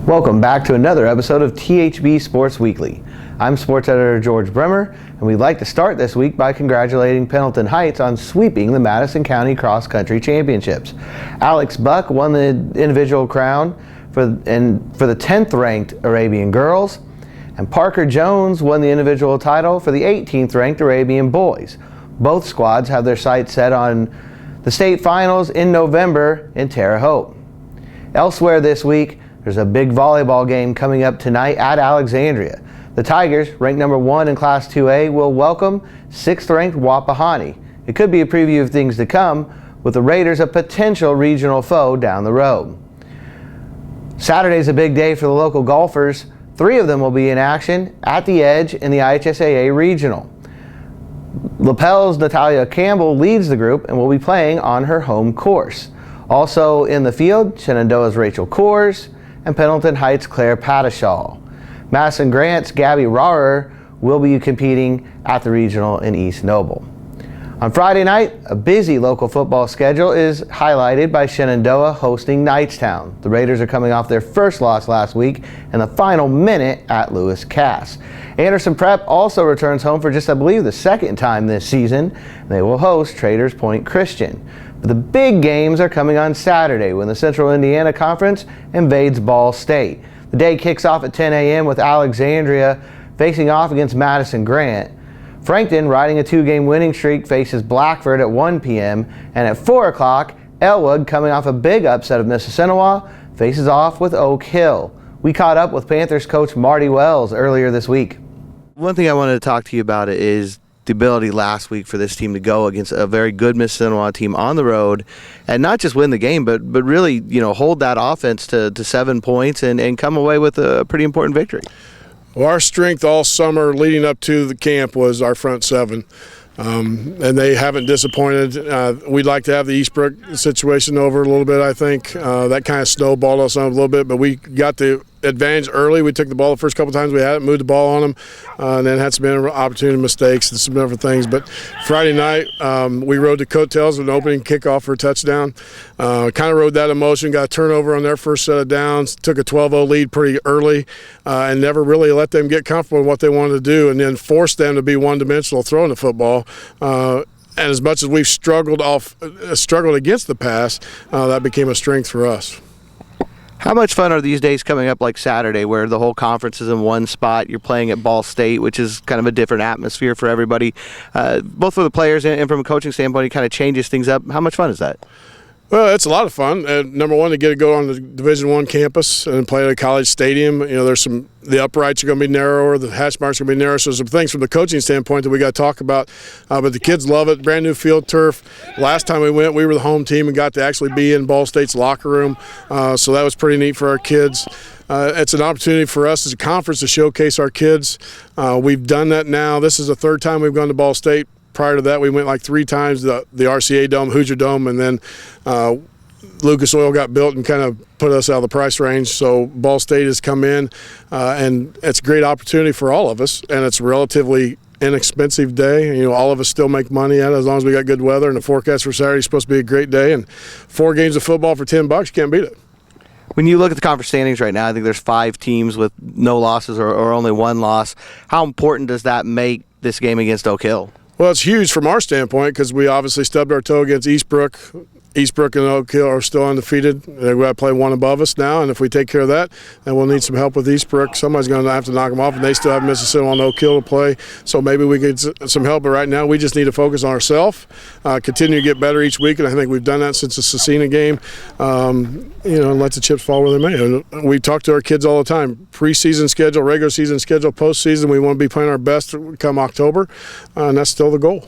Welcome back to another episode of THB Sports Weekly. I'm Sports Editor George Bremer, and we'd like to start this week by congratulating Pendleton Heights on sweeping the Madison County Cross Country Championships. Alex Buck won the individual crown for the 10th ranked Arabian girls, and Parker Jones won the individual title for the 18th ranked Arabian boys. Both squads have their sights set on the state finals in November in Terre Haute. Elsewhere this week, there's a big volleyball game coming up tonight at Alexandria. The Tigers, ranked number 1 in Class 2A, will welcome 6th ranked Wapahani. It could be a preview of things to come, with the Raiders a potential regional foe down the road. Saturday's a big day for the local golfers. 3 of them will be in action at the Edge in the IHSAA Regional. LaPel's Natalia Campbell leads the group and will be playing on her home course. Also in the field, Shenandoah's Rachel Coors and Pendleton Heights' Claire Patashall. Madison Grant's Gabby Rauer will be competing at the regional in East Noble. On Friday night, a busy local football schedule is highlighted by Shenandoah hosting Knightstown. The Raiders are coming off their first loss last week in the final minute at Lewis Cass. Anderson Prep also returns home for just, I believe, the second time this season. They will host Traders Point Christian. But the big games are coming on Saturday when the Central Indiana Conference invades Ball State. The day kicks off at 10 a.m. with Alexandria facing off against Madison Grant. Frankton, riding a 2-game winning streak, faces Blackford at 1 p.m. And at 4 o'clock, Elwood, coming off a big upset of Mississinawa, faces off with Oak Hill. We caught up with Panthers coach Marty Wells earlier this week. One thing I wanted to talk to you about is the ability last week for this team to go against a very good Mississinawa team on the road and not just win the game, but really, hold that offense to 7 points and come away with a pretty important victory. Well, our strength all summer leading up to the camp was our front 7. And they haven't disappointed. We'd like to have the Eastbrook situation over a little bit, I think. That kind of snowballed us on a little bit, but we got the advantage early. We took the ball the first couple times we had it, moved the ball on them, and then had some opportunity mistakes and some different things. But Friday night, we rode the coattails with an opening kickoff for a touchdown. Kind of rode that emotion, got a turnover on their first set of downs, took a 12-0 lead pretty early, and never really let them get comfortable in what they wanted to do, and then forced them to be one-dimensional throwing the football. And as much as we've struggled against the pass, that became a strength for us. How much fun are these days coming up like Saturday where the whole conference is in one spot? You're playing at Ball State, which is kind of a different atmosphere for everybody. Both for the players and from a coaching standpoint, it kind of changes things up. How much fun is that? Well, it's a lot of fun. Number one, to get to go on the Division I campus and play at a college stadium. The uprights are going to be narrower, the hash marks are going to be narrower. So some things from the coaching standpoint that we got to talk about. But the kids love it. Brand new field turf. Last time we went, we were the home team and got to actually be in Ball State's locker room. So that was pretty neat for our kids. It's an opportunity for us as a conference to showcase our kids. We've done that now. This is the 3rd time we've gone to Ball State. Prior to that, we went like 3 times, the RCA Dome, Hoosier Dome, and then Lucas Oil got built and kind of put us out of the price range. So Ball State has come in, and it's a great opportunity for all of us, and it's a relatively inexpensive day. All of us still make money at it as long as we got good weather, and the forecast for Saturday is supposed to be a great day, and 4 games of football for $10, you can't beat it. When you look at the conference standings right now, I think there's 5 teams with no losses or only 1 loss. How important does that make this game against Oak Hill? Well, it's huge from our standpoint because we obviously stubbed our toe against Eastbrook. Eastbrook and Oak Hill are still undefeated. They've got to play 1 above us now, and if we take care of that, then we'll need some help with Eastbrook. Somebody's going to have to knock them off, and they still have Mississippi on Oak Hill to play. So maybe we get some help, but right now we just need to focus on ourselves, continue to get better each week, and I think we've done that since the Cecina game, and let the chips fall where they may. And we talk to our kids all the time. Preseason schedule, regular season schedule, postseason, we want to be playing our best come October, and that's still the goal.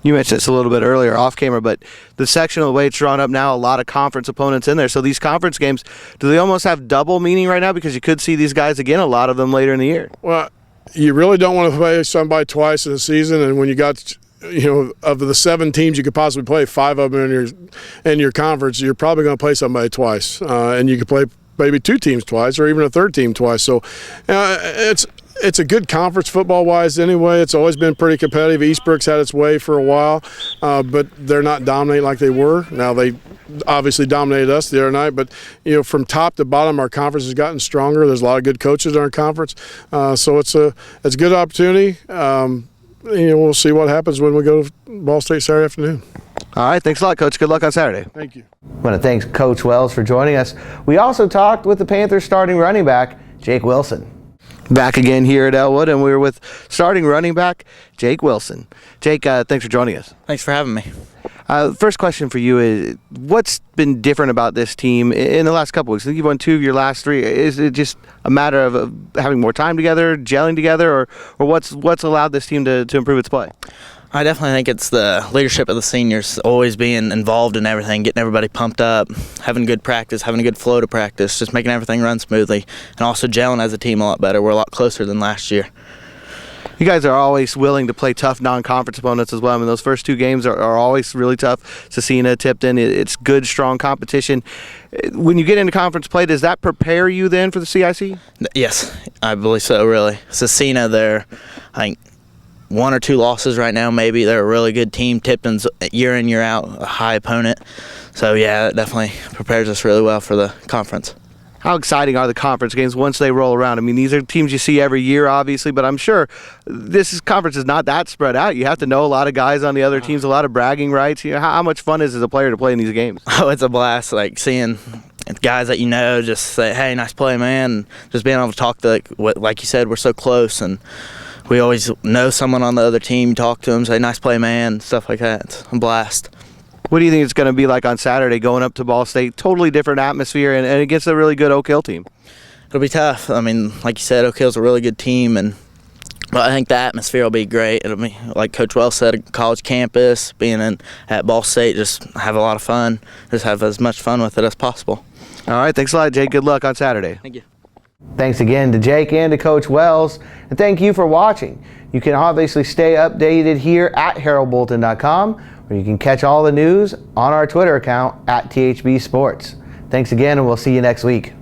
You mentioned this a little bit earlier off camera, but the sectional, the way it's drawn up now, a lot of conference opponents in there. So these conference games, do they almost have double meaning right now? Because you could see these guys again, a lot of them later in the year. Well, you really don't want to play somebody twice in a season, and when you got of the 7 teams you could possibly play, 5 of them in your conference, you're probably going to play somebody twice, and you could play maybe 2 teams twice or even a 3rd team twice. So it's it's a good conference football-wise anyway. It's always been pretty competitive. Eastbrook's had its way for a while, but they're not dominating like they were. Now they obviously dominated us the other night, but from top to bottom, our conference has gotten stronger. There's a lot of good coaches in our conference, so it's a good opportunity. We'll see what happens when we go to Ball State Saturday afternoon. All right, thanks a lot, Coach. Good luck on Saturday. Thank you. I want to thank Coach Wells for joining us. We also talked with the Panthers starting running back, Jake Wilson. Back again here at Elwood, and we're with starting running back, Jake Wilson. Jake, thanks for joining us. Thanks for having me. First question for you is, what's been different about this team in the last couple weeks? I think you've won 2 of your last 3. Is it just a matter of having more time together, gelling together, or what's allowed this team to improve its play? I definitely think it's the leadership of the seniors, always being involved in everything, getting everybody pumped up, having good practice, having a good flow to practice, just making everything run smoothly, and also gelling as a team a lot better. We're a lot closer than last year. You guys are always willing to play tough non-conference opponents as well. I mean, those first 2 games are always really tough. Cecina, Tipton, it's good, strong competition. When you get into conference play, does that prepare you then for the CIC? Yes, I believe so, really. Cecina, they're, I think, 1 or 2 losses right now, maybe. They're a really good team. Tipton's year in, year out, a high opponent. So, yeah, it definitely prepares us really well for the conference. How exciting are the conference games once they roll around? I mean, these are teams you see every year, obviously, but I'm sure conference is not that spread out. You have to know a lot of guys on the other teams, a lot of bragging rights. How much fun is it as a player to play in these games? Oh, it's a blast, like seeing guys that just say, hey, nice play, man, and just being able to talk to, like you said, we're so close, and we always know someone on the other team, talk to them, say, nice play, man, stuff like that. It's a blast. What do you think it's going to be like on Saturday going up to Ball State? Totally different atmosphere and against a really good Oak Hill team. It'll be tough. I mean, like you said, Oak Hill's a really good team, but I think the atmosphere will be great. It'll be, like Coach Wells said, a college campus, being at Ball State, just have a lot of fun, just have as much fun with it as possible. All right, thanks a lot, Jake. Good luck on Saturday. Thank you. Thanks again to Jake and to Coach Wells, and thank you for watching. You can obviously stay updated here at heraldbulletin.com, where you can catch all the news on our Twitter account at THB Sports. Thanks again, and we'll see you next week.